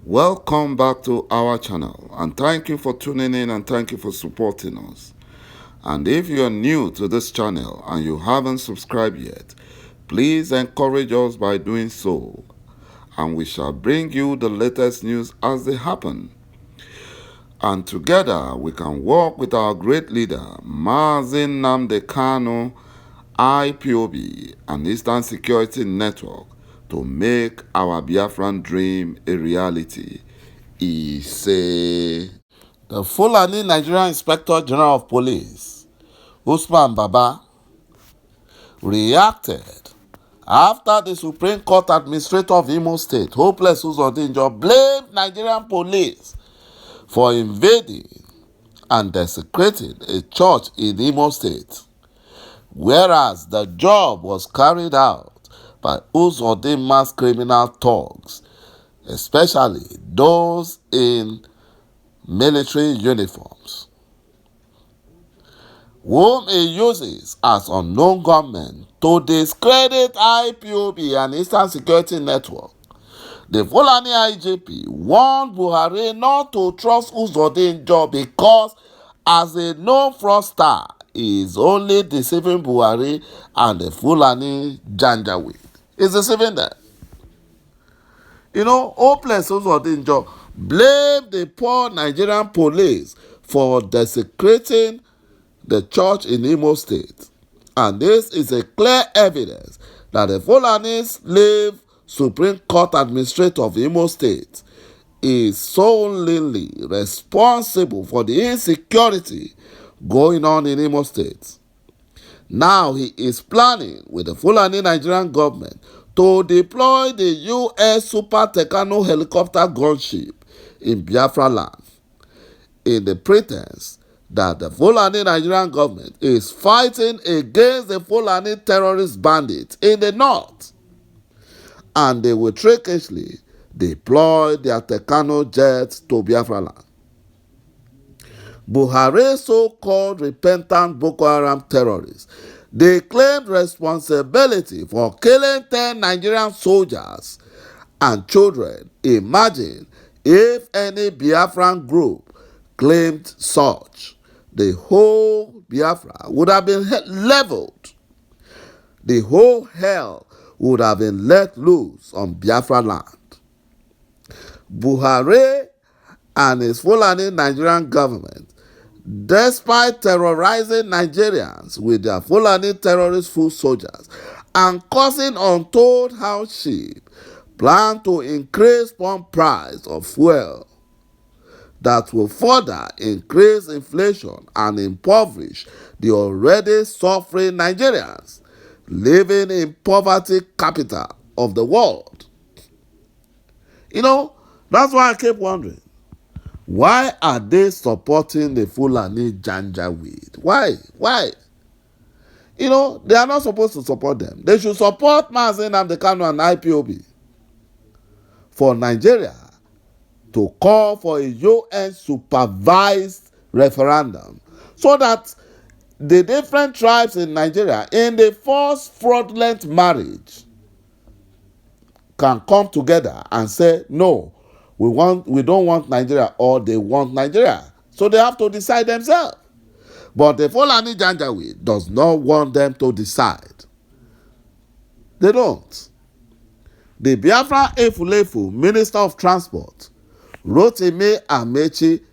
Welcome back to our channel, and thank you for tuning in and thank you for supporting us. And if you are new to this channel and you haven't subscribed yet, please encourage us by doing so, and we shall bring you the latest news as they happen. And together we can work with our great leader, ﷺ Kanu, IPOB, and Eastern Security Network, to make our Biafran dream a reality. He said. The Fulani Nigerian Inspector General of Police, Usman Baba, reacted after the Supreme Court Administrator of Imo State, Hopeless UZODIMA, blamed Nigerian police for invading and desecrating a church in Imo State, whereas the job was carried out by UZODIMA's criminal thugs, especially those in military uniforms, whom he uses as unknown gunmen to discredit IPOB and Eastern Security Network. The Fulani IGP warned Buhari not to trust UZODIMA because, as a known fraudster, he is only deceiving Buhari and the Fulani Janjaweed. He's deceiving them. Hopeless UZODIMA blamed the poor Nigerian police for desecrating the church in Imo State. And this is a clear evidence that the Fulani slave Supreme Court Administrator of Imo State is solely responsible for the insecurity going on in Imo State. Now he is planning with the Fulani Nigerian government to deploy the U.S. Super Tucano helicopter gunship in Biafra land, in the pretense that the Fulani Nigerian government is fighting against the Fulani terrorist bandits in the north, and they will trickishly deploy their Tucano jets to Biafra land. Buhari's so-called repentant Boko Haram terrorists, they claimed responsibility for killing 10 Nigerian soldiers and children. Imagine if any Biafran group claimed such. The whole Biafra would have been leveled. The whole hell would have been let loose on Biafra land. Buhari and his Fulani Nigerian government, despite terrorizing Nigerians with their Fulani terrorist foot soldiers and causing untold hardship, plan to increase pump price of fuel that will further increase inflation and impoverish the already suffering Nigerians living in poverty capital of the world. That's why I keep wondering, why are they supporting the Fulani Janjaweed? Why? They are not supposed to support them. They should support ﷺ Kanu and IPOB for Nigeria to call for a UN-supervised referendum so that the different tribes in Nigeria, in the first fraudulent marriage, can come together and say, no, we don't want Nigeria, or they want Nigeria. So they have to decide themselves. But the Fulani Janjaweed does not want them to decide. They don't. The Biafra Efulefu Minister of Transport, Rotimi Amechi,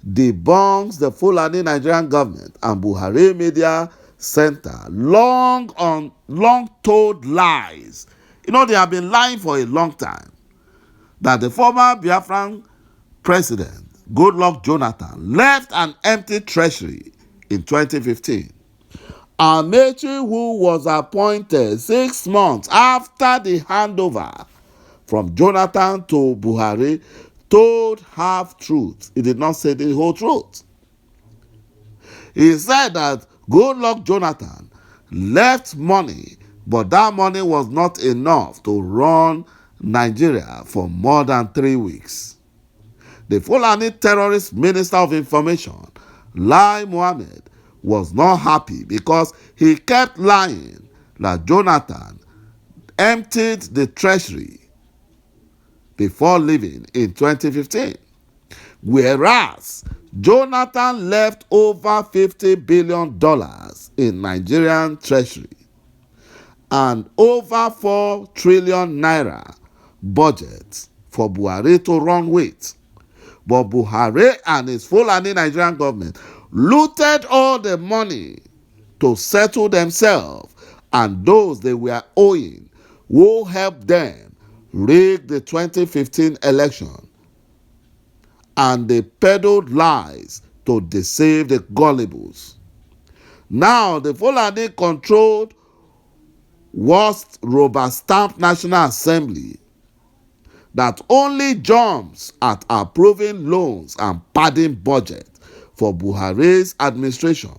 debunks the Fulani Nigerian government and Buhari Media Center long told lies. They have been lying for a long time that the former Biafran president, ﷺ, left an empty treasury in 2015. Amechi, who was appointed 6 months after the handover from Jonathan to Buhari, told half-truth. He did not say the whole truth. He said that ﷺ left money, but that money was not enough to run Nigeria for more than 3 weeks. The Fulani terrorist Minister of Information, Lai Mohammed, was not happy because he kept lying that Jonathan emptied the treasury before leaving in 2015, whereas Jonathan left over $50 billion in Nigerian treasury and over 4 trillion naira budget for Buhari to run with. But Buhari and his Fulani Nigerian government looted all the money to settle themselves and those they were owing who helped them rig the 2015 election. And they peddled lies to deceive the gullibles. Now the Fulani controlled worst rubber-stamped National Assembly that only jumps at approving loans and padding budget for Buhari's administration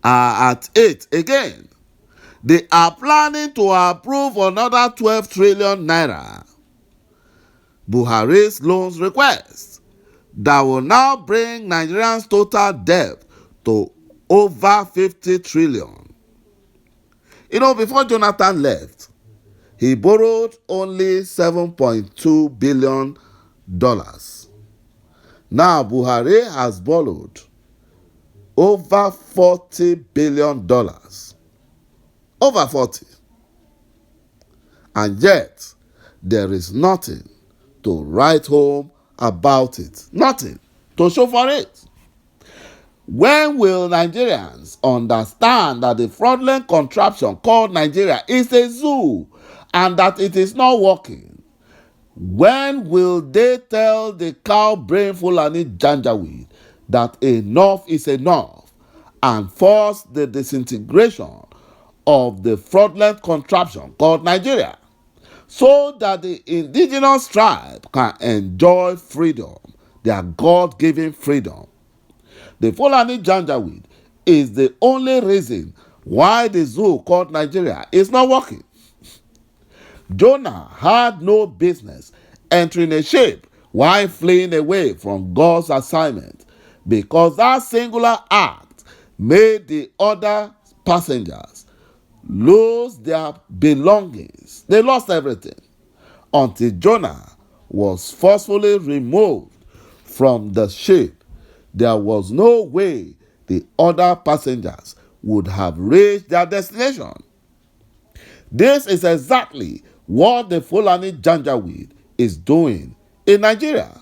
are at 8 again. They are planning to approve another 12 trillion naira Buhari's loans request that will now bring Nigerians' total debt to over 50 trillion. You know, before Jonathan left, he borrowed only $7.2 billion. Now Buhari has borrowed over $40 billion. Over 40. And yet, there is nothing to write home about it. Nothing to show for it. When will Nigerians understand that the fraudulent contraption called Nigeria is a zoo and that it is not working? When will they tell the cow-brain Fulani Janjaweed that enough is enough and force the disintegration of the fraudulent contraption called Nigeria so that the indigenous tribe can enjoy freedom, their God-given freedom? The Fulani Janjaweed is the only reason why the zoo called Nigeria is not working. Jonah had no business entering a ship while fleeing away from God's assignment because that singular act made the other passengers lose their belongings. They lost everything until Jonah was forcefully removed from the ship. There was no way the other passengers would have reached their destination. This is exactly what the Fulani Janjaweed is doing in Nigeria.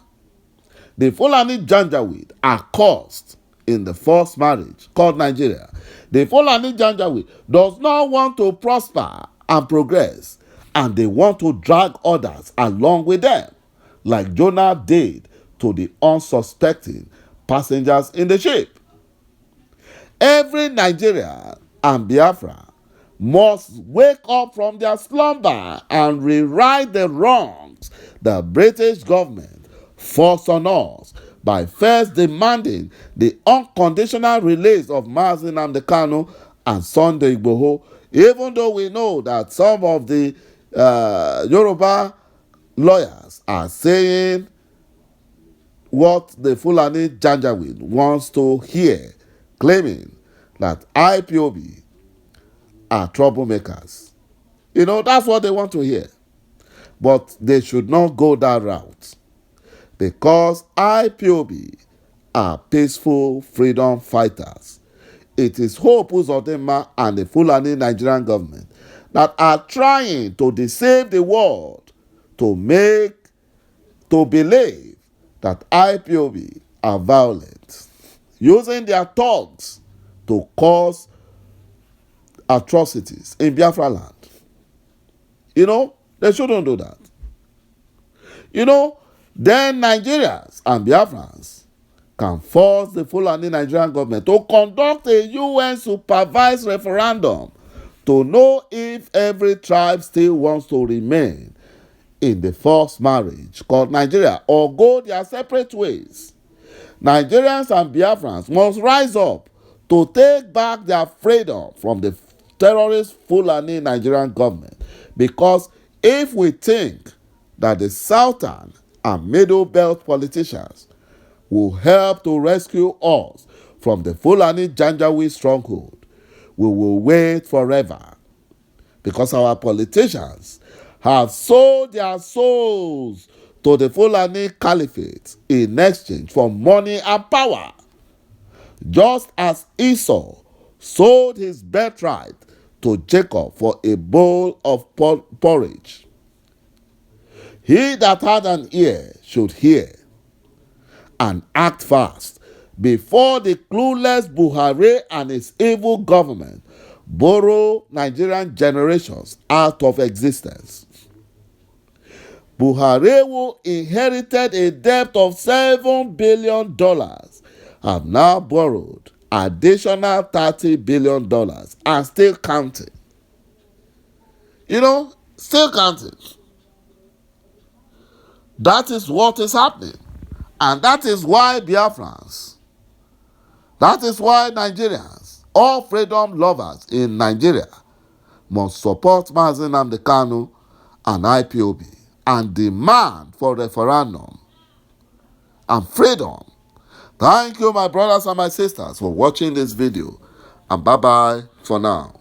The Fulani Janjaweed are cursed in the forced marriage called Nigeria. The Fulani Janjaweed does not want to prosper and progress, and they want to drag others along with them, like Jonah did to the unsuspecting passengers in the ship. Every Nigerian and Biafra must wake up from their slumber and rewrite the wrongs the British government forced on us by first demanding the unconditional release of Mazi Nnamdi Kanu and Sunday Igboho, even though we know that some of the Yoruba lawyers are saying what the Fulani Janjaweed wants to hear, claiming that IPOB are troublemakers. You know, that's what they want to hear. But they should not go that route, because IPOB are peaceful freedom fighters. It is UZODIMA and the Fulani Nigerian government that are trying to deceive the world to believe that IPOB are violent, using their thugs to cause atrocities in Biafra land. You know, they shouldn't do that. You know, then Nigerians and Biafrans can force the Fulani Nigerian government to conduct a UN-supervised referendum to know if every tribe still wants to remain in the forced marriage called Nigeria or go their separate ways. Nigerians and Biafrans must rise up to take back their freedom from the terrorist Fulani Nigerian government, because if we think that the Southern and Middle Belt politicians will help to rescue us from the Fulani Janjaweed stronghold, we will wait forever, because our politicians have sold their souls to the Fulani Caliphate in exchange for money and power, just as Esau sold his birthright to Jacob for a bowl of porridge. He that had an ear should hear and act fast before the clueless Buhari and his evil government borrow Nigerian generations out of existence. Buhari, who inherited a debt of $7 billion, have now borrowed additional $30 billion and still counting. Still counting. That is what is happening. And that is why Biafrans, that is why Nigerians, all freedom lovers in Nigeria, must support Mazi Nnamdi Kanu and IPOB and demand for referendum and freedom. Thank you, my brothers and my sisters, for watching this video. And bye-bye for now.